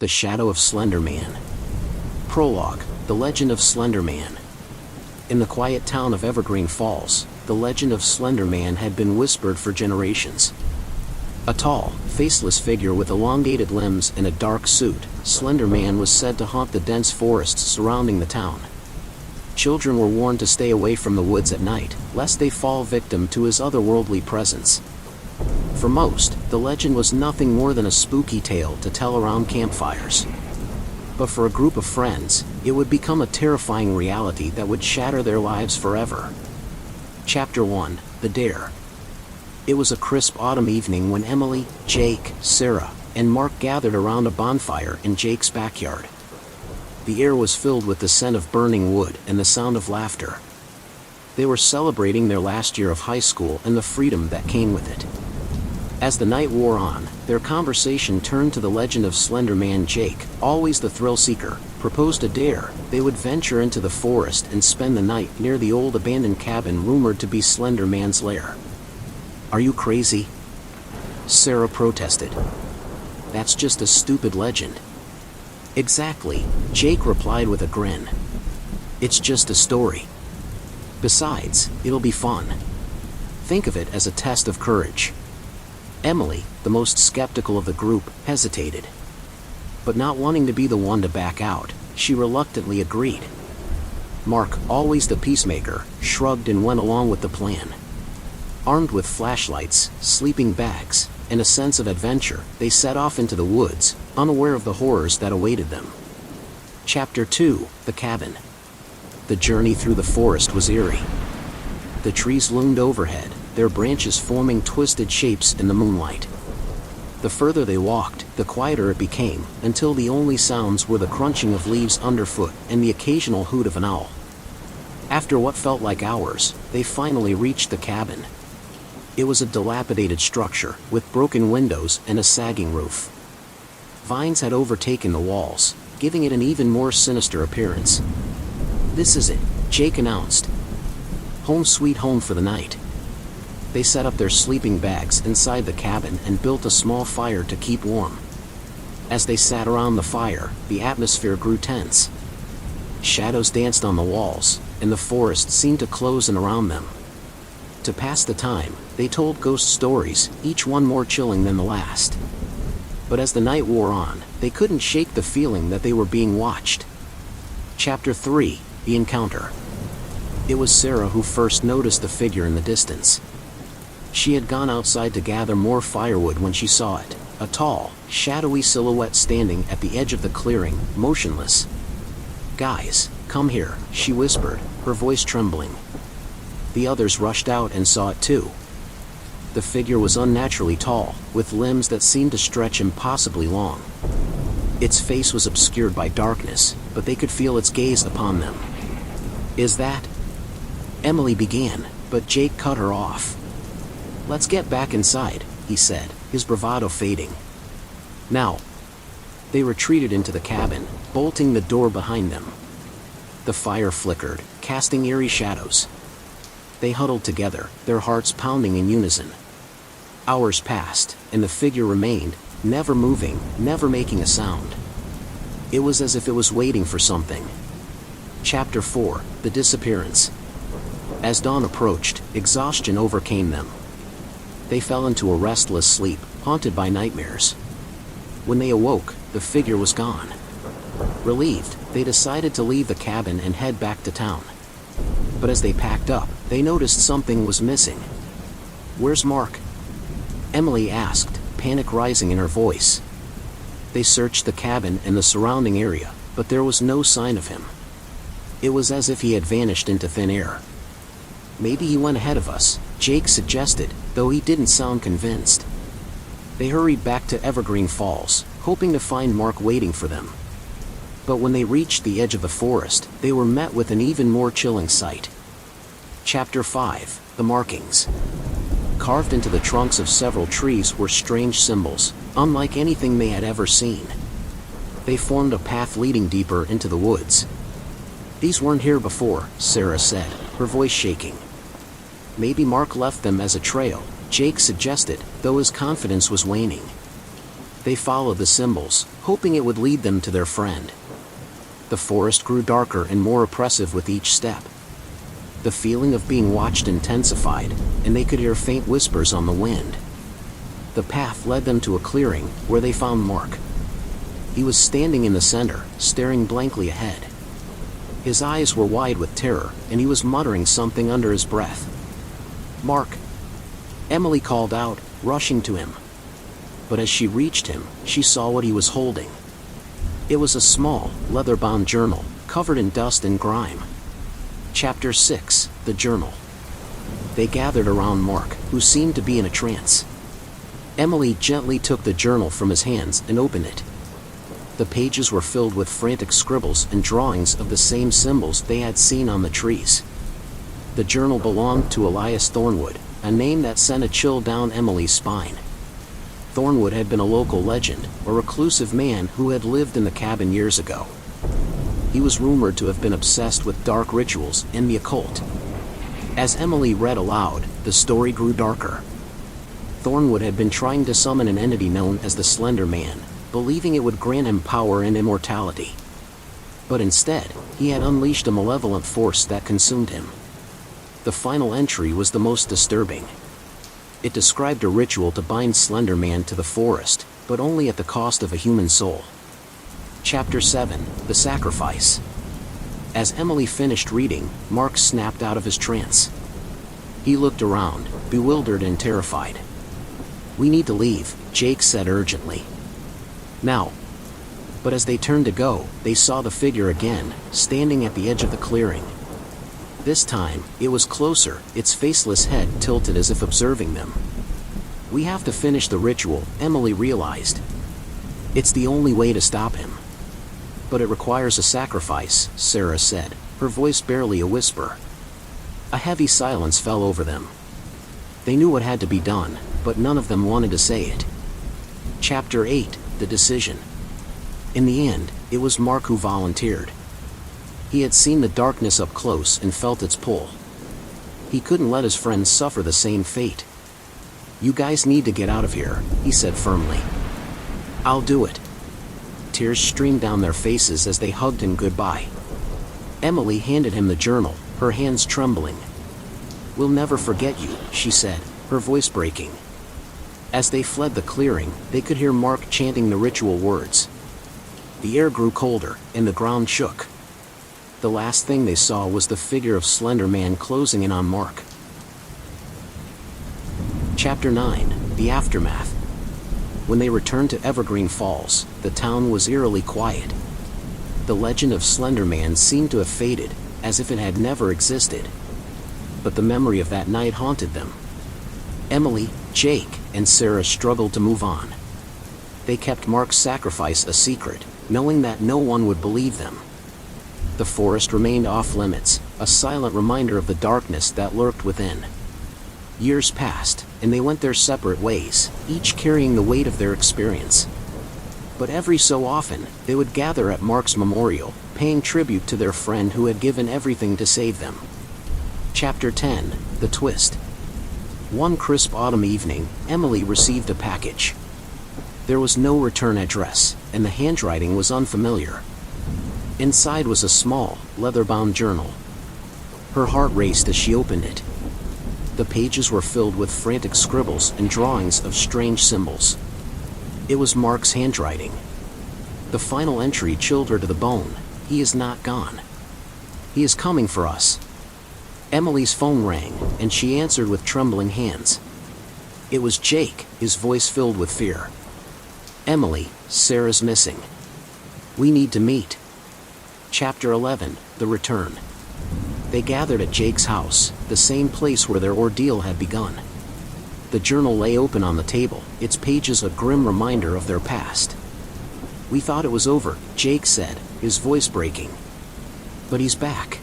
The Shadow of Slenderman. Prologue, The Legend of Slenderman. In the quiet town of Evergreen Falls, the legend of Slenderman had been whispered for generations. A tall, faceless figure with elongated limbs and a dark suit, Slenderman was said to haunt the dense forests surrounding the town. Children were warned to stay away from the woods at night, lest they fall victim to his otherworldly presence. For most, the legend was nothing more than a spooky tale to tell around campfires. But for a group of friends, it would become a terrifying reality that would shatter their lives forever. Chapter 1, The Dare. It was a crisp autumn evening when Emily, Jake, Sarah, and Mark gathered around a bonfire in Jake's backyard. The air was filled with the scent of burning wood and the sound of laughter. They were celebrating their last year of high school and the freedom that came with it. As the night wore on, their conversation turned to the legend of Slenderman. Jake, always the thrill-seeker, proposed a dare. They would venture into the forest and spend the night near the old abandoned cabin rumored to be Slenderman's lair. "Are you crazy?" Sarah protested. "That's just a stupid legend." "Exactly," Jake replied with a grin. "It's just a story. Besides, it'll be fun. Think of it as a test of courage." Emily, the most skeptical of the group, hesitated. But not wanting to be the one to back out, she reluctantly agreed. Mark, always the peacemaker, shrugged and went along with the plan. Armed with flashlights, sleeping bags, and a sense of adventure, they set off into the woods, unaware of the horrors that awaited them. Chapter 2, The Cabin. The journey through the forest was eerie. The trees loomed overhead, their branches forming twisted shapes in the moonlight. The further they walked, the quieter it became, until the only sounds were the crunching of leaves underfoot and the occasional hoot of an owl. After what felt like hours, they finally reached the cabin. It was a dilapidated structure, with broken windows and a sagging roof. Vines had overtaken the walls, giving it an even more sinister appearance. "This is it," Jake announced. "Home sweet home for the night." They set up their sleeping bags inside the cabin and built a small fire to keep warm. As they sat around the fire, the atmosphere grew tense. Shadows danced on the walls, and the forest seemed to close in around them. To pass the time, they told ghost stories, each one more chilling than the last. But as the night wore on, they couldn't shake the feeling that they were being watched. Chapter 3, The Encounter. It was Sarah who first noticed the figure in the distance. She had gone outside to gather more firewood when she saw it, a tall, shadowy silhouette standing at the edge of the clearing, motionless. "Guys, come here," she whispered, her voice trembling. The others rushed out and saw it too. The figure was unnaturally tall, with limbs that seemed to stretch impossibly long. Its face was obscured by darkness, but they could feel its gaze upon them. "Is that?" Emily began, but Jake cut her off. "Let's get back inside," he said, his bravado fading. "Now." They retreated into the cabin, bolting the door behind them. The fire flickered, casting eerie shadows. They huddled together, their hearts pounding in unison. Hours passed, and the figure remained, never moving, never making a sound. It was as if it was waiting for something. Chapter 4, The Disappearance. As dawn approached, exhaustion overcame them. They fell into a restless sleep, haunted by nightmares. When they awoke, the figure was gone. Relieved, they decided to leave the cabin and head back to town. But as they packed up, they noticed something was missing. "Where's Mark?" Emily asked, panic rising in her voice. They searched the cabin and the surrounding area, but there was no sign of him. It was as if he had vanished into thin air. "Maybe he went ahead of us," Jake suggested, though he didn't sound convinced. They hurried back to Evergreen Falls, hoping to find Mark waiting for them. But when they reached the edge of the forest, they were met with an even more chilling sight. Chapter 5, The Markings. Carved into the trunks of several trees were strange symbols, unlike anything they had ever seen. They formed a path leading deeper into the woods. "These weren't here before," Sarah said, her voice shaking. "Maybe Mark left them as a trail," Jake suggested, though his confidence was waning. They followed the symbols, hoping it would lead them to their friend. The forest grew darker and more oppressive with each step. The feeling of being watched intensified, and they could hear faint whispers on the wind. The path led them to a clearing, where they found Mark. He was standing in the center, staring blankly ahead. His eyes were wide with terror, and he was muttering something under his breath. "Mark!" Emily called out, rushing to him. But as she reached him, she saw what he was holding. It was a small, leather-bound journal, covered in dust and grime. Chapter 6, The Journal. They gathered around Mark, who seemed to be in a trance. Emily gently took the journal from his hands and opened it. The pages were filled with frantic scribbles and drawings of the same symbols they had seen on the trees. The journal belonged to Elias Thornwood, a name that sent a chill down Emily's spine. Thornwood had been a local legend, a reclusive man who had lived in the cabin years ago. He was rumored to have been obsessed with dark rituals and the occult. As Emily read aloud, the story grew darker. Thornwood had been trying to summon an entity known as the Slenderman, believing it would grant him power and immortality. But instead, he had unleashed a malevolent force that consumed him. The final entry was the most disturbing. It described a ritual to bind Slenderman to the forest, but only at the cost of a human soul. Chapter 7, The Sacrifice. As Emily finished reading, Mark snapped out of his trance. He looked around, bewildered and terrified. "We need to leave," Jake said urgently. "Now." But as they turned to go, they saw the figure again, standing at the edge of the clearing. This time, it was closer, its faceless head tilted as if observing them. "We have to finish the ritual," Emily realized. "It's the only way to stop him." "But it requires a sacrifice," Sarah said, her voice barely a whisper. A heavy silence fell over them. They knew what had to be done, but none of them wanted to say it. Chapter 8, The Decision. In the end, it was Mark who volunteered. He had seen the darkness up close and felt its pull. He couldn't let his friends suffer the same fate. "You guys need to get out of here," he said firmly. "I'll do it." Tears streamed down their faces as they hugged him goodbye. Emily handed him the journal, her hands trembling. "We'll never forget you," she said, her voice breaking. As they fled the clearing, they could hear Mark chanting the ritual words. The air grew colder, and the ground shook. The last thing they saw was the figure of Slenderman closing in on Mark. Chapter 9, The Aftermath. When they returned to Evergreen Falls, the town was eerily quiet. The legend of Slenderman seemed to have faded, as if it had never existed. But the memory of that night haunted them. Emily, Jake, and Sarah struggled to move on. They kept Mark's sacrifice a secret, knowing that no one would believe them. The forest remained off-limits, a silent reminder of the darkness that lurked within. Years passed, and they went their separate ways, each carrying the weight of their experience. But every so often, they would gather at Mark's memorial, paying tribute to their friend who had given everything to save them. Chapter 10, The Twist. One crisp autumn evening, Emily received a package. There was no return address, and the handwriting was unfamiliar. Inside was a small, leather-bound journal. Her heart raced as she opened it. The pages were filled with frantic scribbles and drawings of strange symbols. It was Mark's handwriting. The final entry chilled her to the bone. "He is not gone. He is coming for us." Emily's phone rang, and she answered with trembling hands. It was Jake, his voice filled with fear. "Emily, Sarah's missing. We need to meet." Chapter 11, The Return. They gathered at Jake's house, the same place where their ordeal had begun. The journal lay open on the table, its pages a grim reminder of their past. "We thought it was over," Jake said, his voice breaking. "But he's back."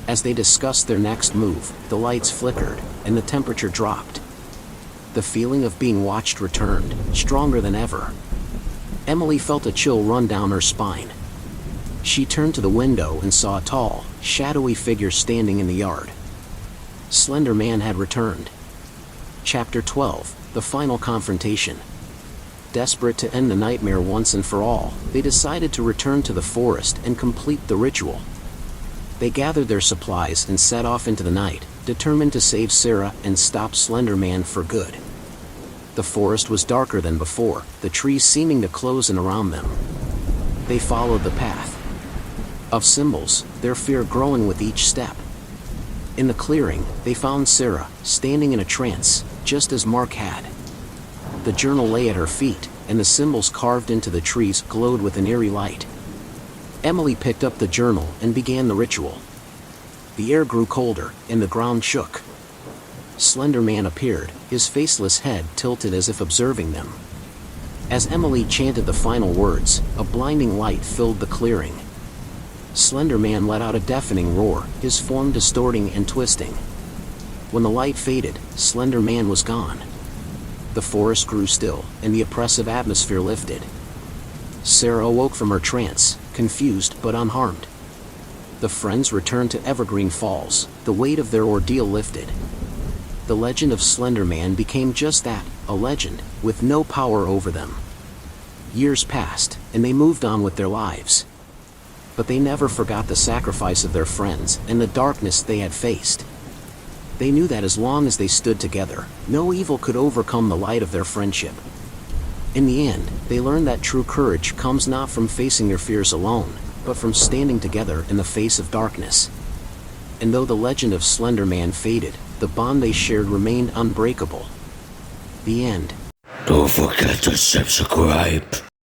As they discussed their next move, the lights flickered, and the temperature dropped. The feeling of being watched returned, stronger than ever. Emily felt a chill run down her spine. She turned to the window and saw a tall, shadowy figure standing in the yard. Slenderman had returned. Chapter 12, The Final Confrontation. Desperate to end the nightmare once and for all, they decided to return to the forest and complete the ritual. They gathered their supplies and set off into the night, determined to save Sarah and stop Slenderman for good. The forest was darker than before, the trees seeming to close in around them. They followed the path of symbols, their fear growing with each step. In the clearing, they found Sarah, standing in a trance, just as Mark had. The journal lay at her feet, and the symbols carved into the trees glowed with an eerie light. Emily picked up the journal and began the ritual. The air grew colder, and the ground shook. Slenderman appeared, his faceless head tilted as if observing them. As Emily chanted the final words, a blinding light filled the clearing. Slenderman let out a deafening roar, his form distorting and twisting. When the light faded, Slenderman was gone. The forest grew still, and the oppressive atmosphere lifted. Sarah awoke from her trance, confused but unharmed. The friends returned to Evergreen Falls, the weight of their ordeal lifted. The legend of Slenderman became just that, a legend, with no power over them. Years passed, and they moved on with their lives. But they never forgot the sacrifice of their friends and the darkness they had faced. They knew that as long as they stood together, no evil could overcome the light of their friendship. In the end, they learned that true courage comes not from facing their fears alone, but from standing together in the face of darkness. And though the legend of Slenderman faded, the bond they shared remained unbreakable. The end. Don't forget to subscribe.